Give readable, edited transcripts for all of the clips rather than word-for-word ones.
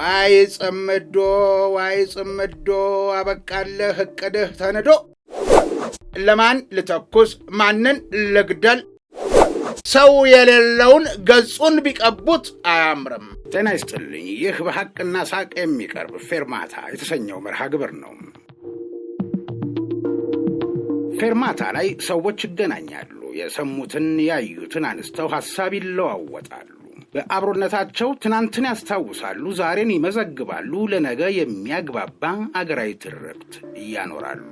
ዋይ ጽምዶ አበቃለህ እቅድህ ተነዶ ለማን ልተኩስ ማንን ልግደል ሰው የሌለውን ገጹን ቢቀቡት አያምርም። ጤና ይስጥልኝ። ይህ በሐቅና ሳቅ የሚቀርብ ፌርማታ የተሰኘው መርሃ ግብር ነው። ፌርማታ ላይ ሰዎች ይገናኛሉ። የሰሙትን ያዩትን አንስተው ሐሳብ ይለዋወጣሉ። በአብሮነታቸው ትናንትን ያስታውሳሉ፣ ዛሬን ይመዘግባሉ፣ ለነገ የሚያግባባ አገራዊ ትርክት ያኖራሉ።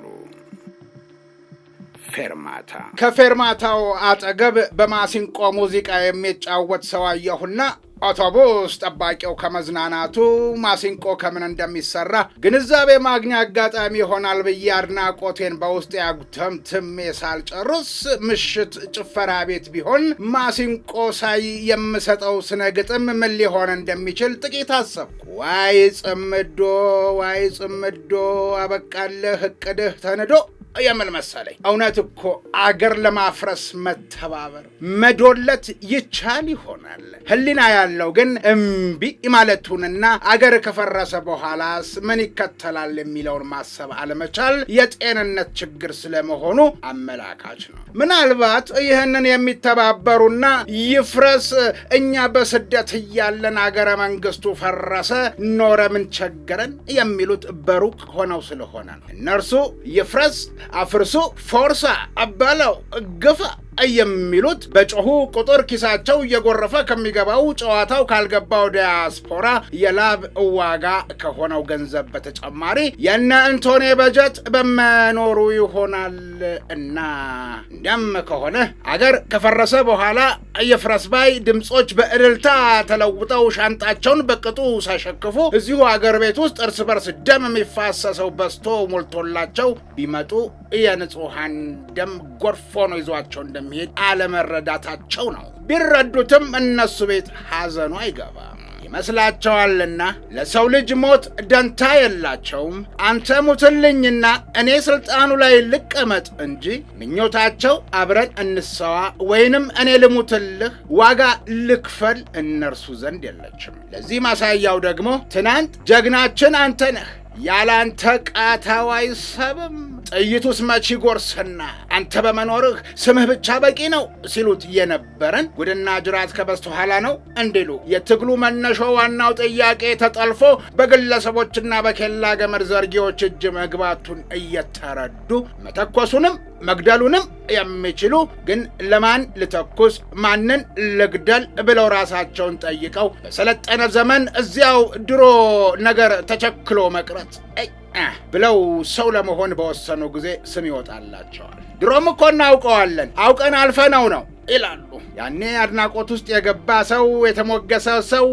ፌርማታ። ከፌርማታው አጠገብ በማሲንቆ ሙዚቃ የሚጫወት ሰው አየሁና አውቶቡስ ጠባቂው ከመዝናናቱ ማሲንቆ ከምን እንደሚሰራ ግንዛቤ ማግኛ አጋጣሚ ይሆናል ብዬ አድናቆቴን በውስጥ ያጉተምትሜ ሳልጨርስ ምሽት ጭፈራ ቤት ቢሆን ማሲንቆ ሳይ የምሰጠው ስነ ግጥም ምን ሊሆን እንደሚችል ጥቂት አሰብኩ። ዋይ ጽምዶ አበቃለህ እቅድህ ተነዶ የምን መሰለኝ። እውነት እኮ አገር ለማፍረስ መተባበር መዶለት ይቻል ይሆናል። ህሊና ያለው ግን እምቢ ማለቱንና አገር ከፈረሰ በኋላስ ምን ይከተላል የሚለውን ማሰብ አለመቻል የጤንነት ችግር ስለመሆኑ አመላካች ነው። ምናልባት ይህንን የሚተባበሩና ይፍረስ እኛ በስደት እያለን አገረ መንግስቱ ፈረሰ ኖረ ምን ቸገረን የሚሉት በሩቅ ሆነው ስለሆነ ነው። እነርሱ ይፍረስ አፍርሱ ፎርሳ አባላው ግፋ የሚሉት በጮሁ ቁጥር ኪሳቸው እየጎረፈ ከሚገባው ጨዋታው ካልገባው ዲያስፖራ የላብ ዋጋ ከሆነው ገንዘብ በተጨማሪ የነ አንቶኒ በጀት በመኖሩ ይሆናል። እና እንደም ከሆነ አገር ከፈረሰ በኋላ የፍረስ ባይ ድምጾች በእልልታ ተለውጠው ሻንጣቸውን በቅጡ ሳይሸክፉ እዚሁ አገር ቤት ውስጥ እርስ በርስ ደም የሚፋሰሰው በስቶ ሞልቶላቸው ቢመጡ የንጹሃን ደም ጎርፎ ነው ይዟቸው እንደሚሄድ አለመረዳታቸው ነው። ቢረዱትም እነሱ ቤት ሐዘኑ አይገባም ይመስላቸዋልና ለሰው ልጅ ሞት ደንታ የላቸውም። አንተ ሙትልኝና እኔ ስልጣኑ ላይ ልቀመጥ እንጂ ምኞታቸው አብረን እንሰዋ ወይንም እኔ ልሙትልህ ዋጋ ልክፈል እነርሱ ዘንድ የለችም። ለዚህ ማሳያው ደግሞ ትናንት ጀግናችን አንተ ነህ ያላንተ ቃታው አይሰብም ጥይቱስ መች ጎርስና አንተ በመኖርህ ስምህ ብቻ በቂ ነው ሲሉት የነበረን ጉድና ጅራት ከበስተኋላ ነው እንዲሉ የትግሉ መነሾ ዋናው ጥያቄ ተጠልፎ በግለሰቦችና በኬላ ገመድ ዘርጊዎች እጅ መግባቱን እየተረዱ መተኮሱንም መግደሉንም የሚችሉ ግን ለማን ልተኩስ ማንን ልግደል ብለው ራሳቸውን ጠይቀው በሰለጠነ ዘመን እዚያው ድሮ ነገር ተቸክሎ መቅረት ብለው ሰው ለመሆን በወሰኑ ጊዜ ስም ይወጣላቸዋል። ድሮም እኮ እናውቀዋለን አውቀን አልፈነው ነው ይላሉ። ያኔ አድናቆት ውስጥ የገባ ሰው የተሞገሰ ሰው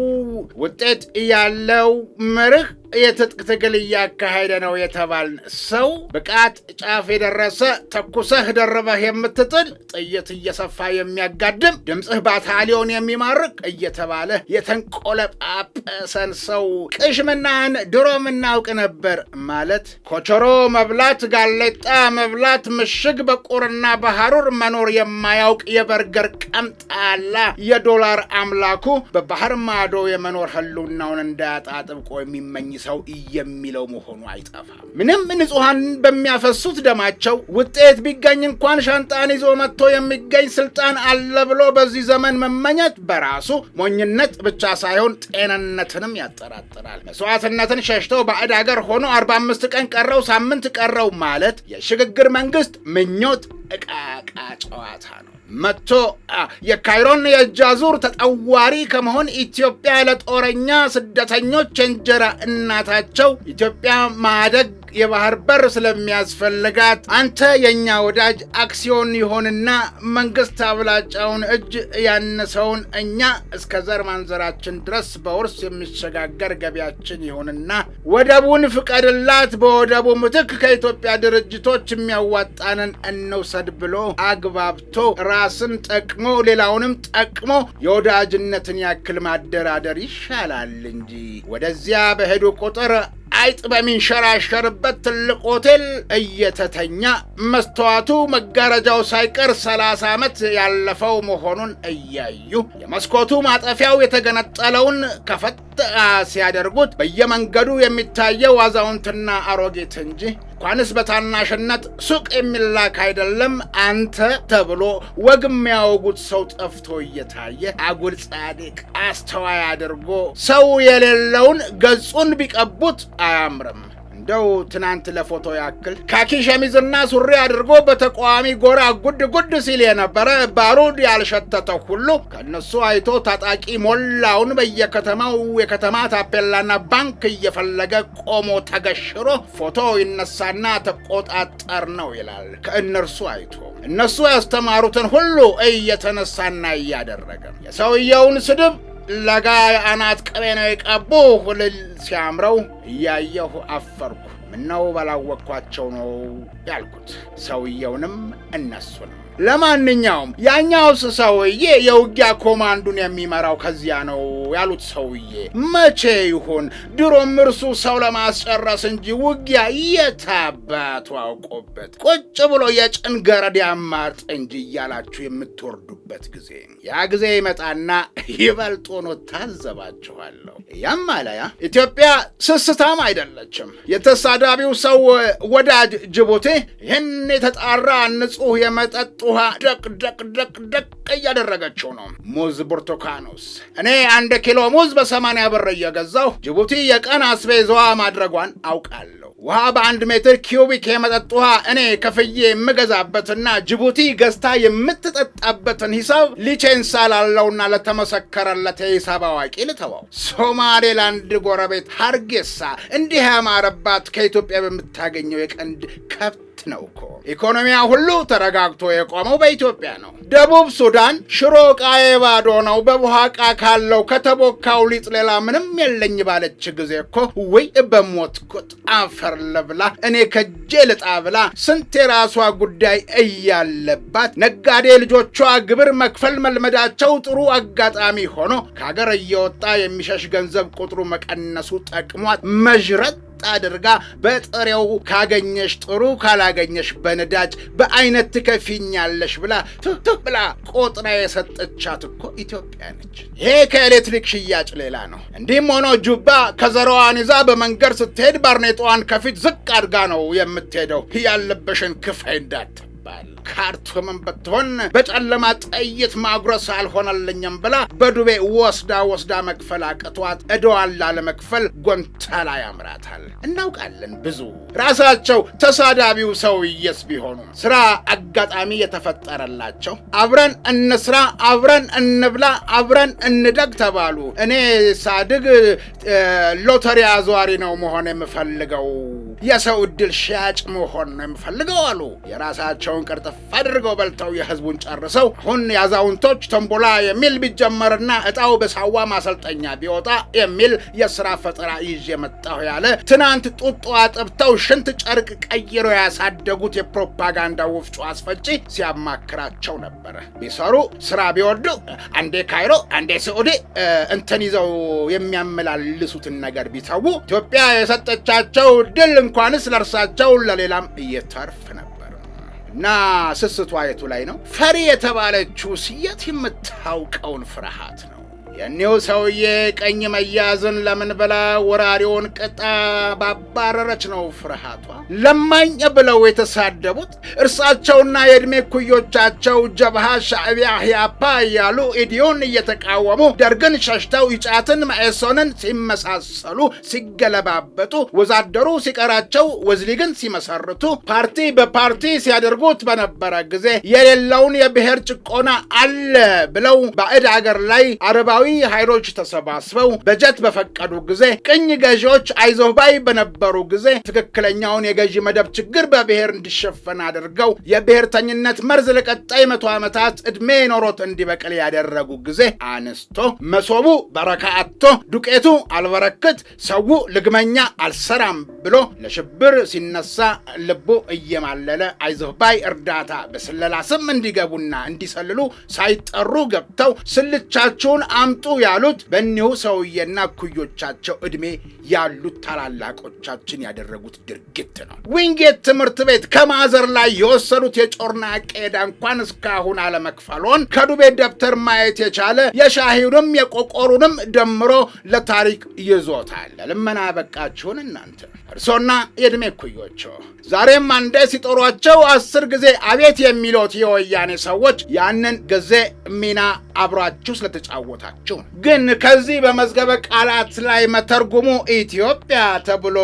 ውጤት ያለው መርህ የትጥቅ ትግል እያካሄደ ነው የተባልን ሰው ብቃት ጫፍ የደረሰ ተኩሰህ ደርበህ የምትጥል ጥይት እየሰፋ የሚያጋድም ድምፅህ ባታሊዮን የሚማርክ እየተባለ የተንቆለጳጰሰን ሰው ቅሽምናን ድሮም እናውቅ ነበር ማለት ኮቸሮ መብላት ጋሌጣ መብላት ምሽግ በቁርና በሐሩር መኖር የማያውቅ የበርገር ቀምጣላ የዶላር አምላኩ በባህር ማዶ የመኖር ህልውናውን እንዳያጣ ጥብቆ የሚመኝ ሰው የሚለው መሆኑ አይጠፋም። ምንም ንጹሃን በሚያፈሱት ደማቸው ውጤት ቢገኝ እንኳን ሻንጣን ይዞ መጥቶ የሚገኝ ስልጣን አለ ብሎ በዚህ ዘመን መመኘት በራሱ ሞኝነት ብቻ ሳይሆን ጤንነትንም ያጠራጥራል። መስዋዕትነትን ሸሽተው ባዕድ አገር ሆኖ 45 ቀን ቀረው ሳምንት ቀረው ማለት የሽግግር መንግስት ምኞት ዕቃቃ ጨዋታ ነው። መጥቶ የካይሮን የጃዙር ተጠዋሪ ከመሆን ኢትዮጵያ ለጦረኛ ስደተኞች እንጀራ እናታቸው ኢትዮጵያ ማደግ የባህር በር ስለሚያስፈልጋት አንተ የኛ ወዳጅ አክሲዮን ይሆንና መንግስት አብላጫውን እጅ ያነሰውን እኛ እስከ ዘር ማንዘራችን ድረስ በውርስ የሚሸጋገር ገቢያችን ይሆንና ወደቡን ፍቀድላት፣ በወደቡ ምትክ ከኢትዮጵያ ድርጅቶች የሚያዋጣንን እንውሰድ ብሎ አግባብቶ ራስን ጠቅሞ ሌላውንም ጠቅሞ የወዳጅነትን ያክል ማደራደር ይሻላል እንጂ ወደዚያ በሄዱ ቁጥር አይጥ በሚንሸራሸርበት ትልቅ ሆቴል እየተተኛ መስተዋቱ መጋረጃው ሳይቀር 30 ዓመት ያለፈው መሆኑን እያዩ የመስኮቱ ማጠፊያው የተገነጠለውን ከፈት ሲያደርጉት በየመንገዱ የሚታየው አዛውንትና አሮጊት እንጂ እንኳንስ በታናሽነት ሱቅ የሚላክ አይደለም አንተ ተብሎ ወግ የሚያወጉት ሰው ጠፍቶ እየታየ አጉል ጻድቅ አስተዋይ አድርጎ ሰው የሌለውን ገጹን ቢቀቡት አያምርም። እንደው ትናንት ለፎቶ ያክል ካኪ ሸሚዝና ሱሪ አድርጎ በተቋሚ ጎራ ጉድ ሲል የነበረ ባሩድ ያልሸተተው ሁሉ ከነሱ አይቶ ታጣቂ ሞላውን በየከተማው የከተማ ታፔላና ባንክ እየፈለገ ቆሞ ተገሽሮ ፎቶ ይነሳና ተቆጣጠር ነው ይላል። ከእነርሱ አይቶ እነሱ ያስተማሩትን ሁሉ እየተነሳና እያደረገ የሰውየውን ስድብ ለጋ አናት ቅቤ ነው የቀቡ ሁልል ሲያምረው እያየሁ አፈርኩ። ምነው ባላወቅኳቸው ነው ያልኩት ሰውየውንም እነሱንም። ለማንኛውም ያኛውስ ሰውዬ የውጊያ ኮማንዱን የሚመራው ከዚያ ነው ያሉት ሰውዬ መቼ ይሁን? ድሮም እርሱ ሰው ለማስጨረስ እንጂ ውጊያ የታባቱ አውቆበት ቁጭ ብሎ የጭንገረድ ያማርጥ እንጂ እያላችሁ የምትወርዱበት ጊዜ ያ ጊዜ ይመጣና ይበልጡን ታዘባችኋለሁ። ያማለያ ኢትዮጵያ ስስታም አይደለችም። የተሳዳቢው ሰው ወዳጅ ጅቡቲ ይህን የተጣራ ንጹህ የመጠጥ ውሃ ደቅ እያደረገችው ነው። ሙዝ ብርቱካኑስ እኔ 1 ኪሎ ሙዝ በ80 ብር እየገዛሁ ጅቡቲ የቀን አስቤዛዋ ማድረጓን አውቃለሁ። ውሃ በ1 ሜትር ኪዩቢክ የመጠጥ ውሃ እኔ ከፍዬ የምገዛበትና ጅቡቲ ገዝታ የምትጠጣበትን ሂሳብ ሊቼንሳ ላለውና ለተመሰከረለት የሂሳብ አዋቂ ልተዋው። ሶማሌላንድ ጎረቤት ሀርጌሳ እንዲህ ያማረባት ከኢትዮጵያ በምታገኘው የቀንድ ከብት ነው እኮ። ኢኮኖሚያ ሁሉ ተረጋግቶ የቆመው በኢትዮጵያ ነው። ደቡብ ሱዳን ሽሮ ዕቃዬ ባዶ ነው በቡሃቃ ካለው ከተቦካው ሊጥ ሌላ ምንም የለኝ ባለች ጊዜ እኮ ወይ በሞትኩት አፈር ለብላ እኔ ከጄ ልጣ ብላ ስንት የራሷ ጉዳይ እያለባት ነጋዴ ልጆቿ ግብር መክፈል መልመዳቸው ጥሩ አጋጣሚ ሆኖ ከሀገር እየወጣ የሚሸሽ ገንዘብ ቁጥሩ መቀነሱ ጠቅሟት መዥረት አድርጋ በጥሬው ካገኘሽ ጥሩ ካላገኘሽ በነዳጅ በአይነት ትከፊኛለሽ ብላ ቆጥራ የሰጠቻት እኮ ኢትዮጵያ ነች። ይሄ ከኤሌክትሪክ ሽያጭ ሌላ ነው። እንዲህም ሆኖ ጁባ ከዘራዋን ይዛ በመንገድ ስትሄድ ባርኔጣዋን ከፊት ዝቅ አድርጋ ነው የምትሄደው። ያለበሽን ክፈይ እንዳትባል። ካርቱምን ብትሆን በጨለማ ጥይት ማጉረስ አልሆነልኝም ብላ በዱቤ ወስዳ መክፈል አቅቷት ዕዳዋን ላለመክፈል ጎንተላ ያምራታል። እናውቃለን ብዙ ራሳቸው ተሳዳቢው ሰውዬስ ቢሆኑ ስራ አጋጣሚ የተፈጠረላቸው አብረን እንስራ፣ አብረን እንብላ፣ አብረን እንደግ ተባሉ። እኔ ሳድግ ሎተሪ አዟሪ ነው መሆን የምፈልገው፣ የሰው ዕድል ሻጭ መሆን ነው የምፈልገው አሉ። የራሳቸውን ቅርጥፍ አድርገው በልተው የህዝቡን ጨርሰው አሁን ያዛውንቶች ተንቦላ የሚል ቢጀመርና እጣው በሳዋ ማሰልጠኛ ቢወጣ የሚል የሥራ ፈጠራ ይዤ መጣሁ ያለ ትናንት ጡጦ አጥብተው ሽንት ጨርቅ ቀይሮ ያሳደጉት የፕሮፓጋንዳ ወፍጮ አስፈጪ ሲያማክራቸው ነበረ። ቢሰሩ ስራ ቢወዱ አንዴ ካይሮ አንዴ ሳዑዲ እንትን ይዘው የሚያመላልሱትን ነገር ቢተው ኢትዮጵያ የሰጠቻቸው ድል እንኳንስ ለርሳቸው ለሌላም እየተርፍ ነበር። እና ስስቷ የቱ ላይ ነው? ፈሪ የተባለችው የት የምታውቀውን ፍርሃት ነው? የኔው ሰውዬ ቀኝ መያዝን ለምን ብላ ወራሪውን ቅጣ ባባረረች ነው ፍርሃቷ። ለማኝ ብለው የተሳደቡት እርሳቸውና የዕድሜ ኩዮቻቸው ጀብሃ ሻዕቢያ ህያፓ እያሉ ኢዲዮን እየተቃወሙ ደርግን ሸሽተው ኢጫትን መኢሶንን ሲመሳሰሉ ሲገለባበጡ ወዛደሩ ሲቀራቸው ወዝሊግን ሲመሰርቱ ፓርቲ በፓርቲ ሲያደርጉት በነበረ ጊዜ የሌለውን የብሔር ጭቆና አለ ብለው ባዕድ አገር ላይ አረባዊ ኃይሎች ተሰባስበው በጀት በፈቀዱ ጊዜ ቅኝ ገዢዎች አይዞህ ባይ በነበሩ ጊዜ ትክክለኛውን የገዢ መደብ ችግር በብሔር እንዲሸፈን አድርገው የብሔርተኝነት መርዝ ለቀጣይ 100 ዓመታት ዕድሜ ኖሮት እንዲበቅል ያደረጉ ጊዜ አንስቶ መሶቡ በረካ አጥቶ ዱቄቱ አልበረክት ሰው ልግመኛ አልሰራም ብሎ ለሽብር ሲነሳ ልቡ እየማለለ አይዞህ ባይ እርዳታ በስለላ ስም እንዲገቡና እንዲሰልሉ ሳይጠሩ ገብተው ስልቻቸውን ይምጡ ያሉት በእኒሁ ሰውዬና እኩዮቻቸው ዕድሜ ያሉት ታላላቆቻችን ያደረጉት ድርጊት ነው። ዊንጌት ትምህርት ቤት ከማዘር ላይ የወሰዱት የጮርናቄ ዕዳ እንኳን እስካሁን አለመክፈሎን ከዱቤ ደብተር ማየት የቻለ የሻሂውንም የቆቆሩንም ደምሮ ለታሪክ ይዞታል። ለልመና በቃችሁን እናንተ እርሶና የዕድሜ እኩዮቹ። ዛሬም አንዴ ሲጦሯቸው 10 ጊዜ አቤት የሚሉት የወያኔ ሰዎች ያንን ጊዜ ሚና አብራችሁ ስለተጫወታችሁ። ግን ከዚህ በመዝገበ ቃላት ላይ መተርጉሙ ኢትዮጵያ ተብሎ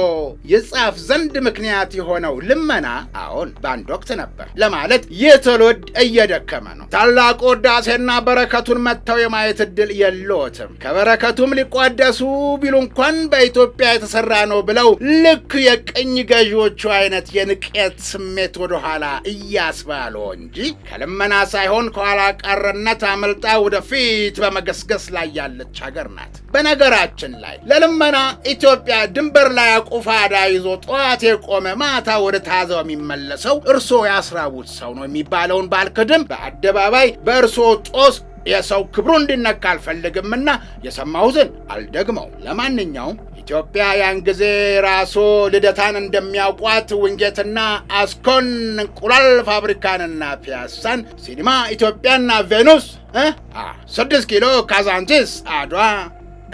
ይጻፍ ዘንድ ምክንያት የሆነው ልመና አሁን በአንድ ወቅት ነበር ለማለት ይህ ትውልድ እየደከመ ነው። ታላቁ ውዳሴና በረከቱን መጥተው የማየት ዕድል የለዎትም። ከበረከቱም ሊቋደሱ ቢሉ እንኳን በኢትዮጵያ የተሰራ ነው ብለው ልክ የቅኝ ገዢዎቹ አይነት የንቄት ስሜት ወደኋላ እያስባሉ እንጂ ከልመና ሳይሆን ከኋላ ቀርነት አመልጣ ወደፊት በመገስገስ ላይ ያለች ሀገር ናት። በነገራችን ላይ ለልመና ኢትዮጵያ ድንበር ላይ አቁፋዳ ይዞ ጠዋት የቆመ ማታ ወደ ታዛው የሚመለሰው እርሶ ያስራቡት ሰው ነው የሚባለውን ባልክድም በአደባባይ በእርሶ ጦስ የሰው ክብሩ እንዲነካ አልፈልግምና የሰማሁትን አልደግመው። ለማንኛውም ኢትዮጵያ ያን ጊዜ ራሱ ልደታን እንደሚያውቋት ዊንጌትና አስኮን እንቁላል ፋብሪካንና ፒያሳን፣ ሲኒማ ኢትዮጵያና ቬኑስ 6 ኪሎ ካዛንቺስ አድዋ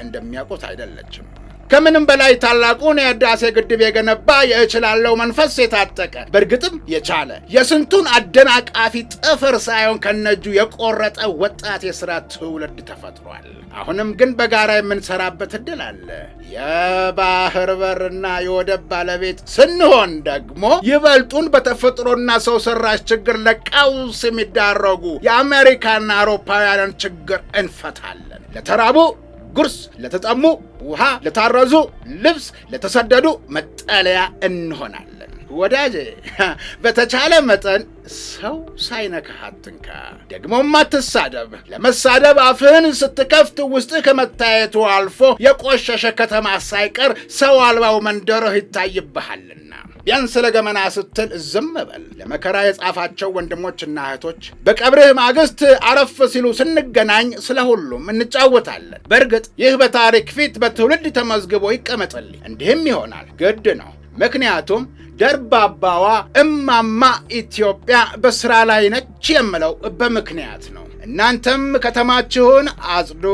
እንደሚያውቁት አይደለችም። ከምንም በላይ ታላቁን የህዳሴ ግድብ የገነባ የእችላለሁ መንፈስ የታጠቀ በእርግጥም የቻለ የስንቱን አደናቃፊ ጥፍር ሳይሆን ከነጁ የቆረጠ ወጣት የሥራ ትውልድ ተፈጥሯል። አሁንም ግን በጋራ የምንሰራበት ዕድል አለ። የባህር በርና የወደብ ባለቤት ስንሆን ደግሞ ይበልጡን በተፈጥሮና ሰው ሰራሽ ችግር ለቀውስ የሚዳረጉ የአሜሪካና አውሮፓውያንን ችግር እንፈታለን። ለተራቡ ጉርስ፣ ለተጠሙ ውሃ፣ ለታረዙ ልብስ፣ ለተሰደዱ መጠለያ እንሆናለን። ወዳጄ በተቻለ መጠን ሰው ሳይነካህ አትንካ። ደግሞም አትሳደብ። ለመሳደብ አፍህን ስትከፍት ውስጥ ከመታየቱ አልፎ የቆሸሸ ከተማ ሳይቀር ሰው አልባው መንደርህ ይታይብሃልና ቢያንስ ለገመና ስትል ዝም በል። ለመከራ የጻፋቸው ወንድሞችና እህቶች በቀብርህ ማግስት አረፍ ሲሉ ስንገናኝ ስለ ሁሉም እንጫወታለን። በእርግጥ ይህ በታሪክ ፊት በትውልድ ተመዝግቦ ይቀመጥልኝ። እንዲህም ይሆናል፣ ግድ ነው። ምክንያቱም ደርባባዋ እማማ ኢትዮጵያ በስራ ላይ ነች የምለው በምክንያት ነው። እናንተም ከተማችሁን አጽዱ፣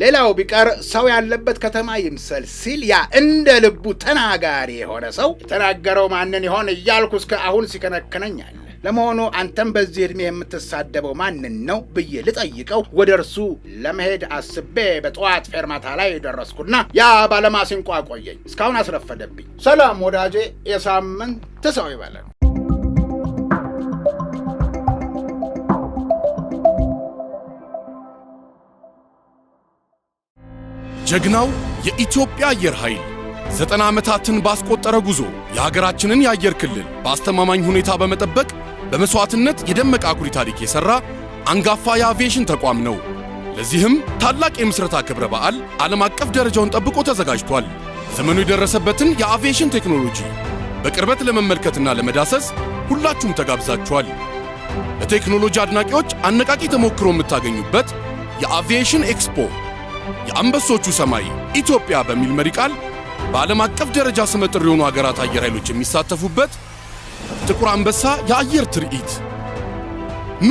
ሌላው ቢቀር ሰው ያለበት ከተማ ይምሰል ሲል ያ እንደ ልቡ ተናጋሪ የሆነ ሰው የተናገረው ማንን ይሆን እያልኩ እስከ አሁን ሲከነከነኛል። ለመሆኑ አንተም በዚህ ዕድሜ የምትሳደበው ማንን ነው ብዬ ልጠይቀው ወደ እርሱ ለመሄድ አስቤ በጠዋት ፌርማታ ላይ ደረስኩና ያ ባለማሲንቋ ቆየኝ። እስካሁን አስረፈደብኝ። ሰላም ወዳጄ፣ የሳምንት ሰው ይበለን። ጀግናው የኢትዮጵያ አየር ኃይል 90 ዓመታትን ባስቆጠረ ጉዞ የሀገራችንን የአየር ክልል በአስተማማኝ ሁኔታ በመጠበቅ በመስዋዕትነት የደመቀ አኩሪ ታሪክ የሰራ አንጋፋ የአቪዬሽን ተቋም ነው። ለዚህም ታላቅ የምስረታ ክብረ በዓል ዓለም አቀፍ ደረጃውን ጠብቆ ተዘጋጅቷል። ዘመኑ የደረሰበትን የአቪዬሽን ቴክኖሎጂ በቅርበት ለመመልከትና ለመዳሰስ ሁላችሁም ተጋብዛችኋል። ለቴክኖሎጂ አድናቂዎች አነቃቂ ተሞክሮ የምታገኙበት የአቪዬሽን ኤክስፖ የአንበሶቹ ሰማይ ኢትዮጵያ በሚል መሪ ቃል በዓለም አቀፍ ደረጃ ስመጥር የሆኑ ሀገራት አየር ኃይሎች የሚሳተፉበት ጥቁር አንበሳ የአየር ትርኢት። ኑ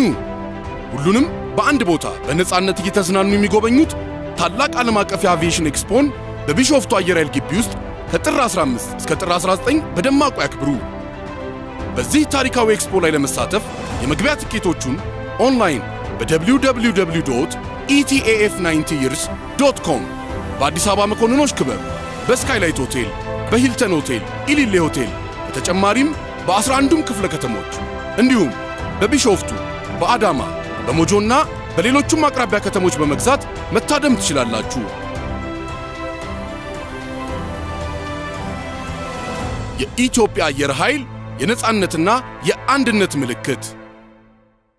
ሁሉንም በአንድ ቦታ በነፃነት እየተዝናኑ የሚጎበኙት ታላቅ ዓለም አቀፍ የአቪዬሽን ኤክስፖን በቢሾፍቱ አየር ኃይል ግቢ ውስጥ ከጥር 15 እስከ ጥር 19 በደማቁ ያክብሩ። በዚህ ታሪካዊ ኤክስፖ ላይ ለመሳተፍ የመግቢያ ትኬቶቹን ኦንላይን በwww.etaf90years.com በአዲስ አበባ መኮንኖች ክበብ፣ በስካይላይት ሆቴል፣ በሂልተን ሆቴል፣ ኢሊሌ ሆቴል በተጨማሪም በ11ዱም ክፍለ ከተሞች እንዲሁም በቢሾፍቱ፣ በአዳማ፣ በሞጆና በሌሎቹም አቅራቢያ ከተሞች በመግዛት መታደም ትችላላችሁ። የኢትዮጵያ አየር ኃይል የነጻነትና የአንድነት ምልክት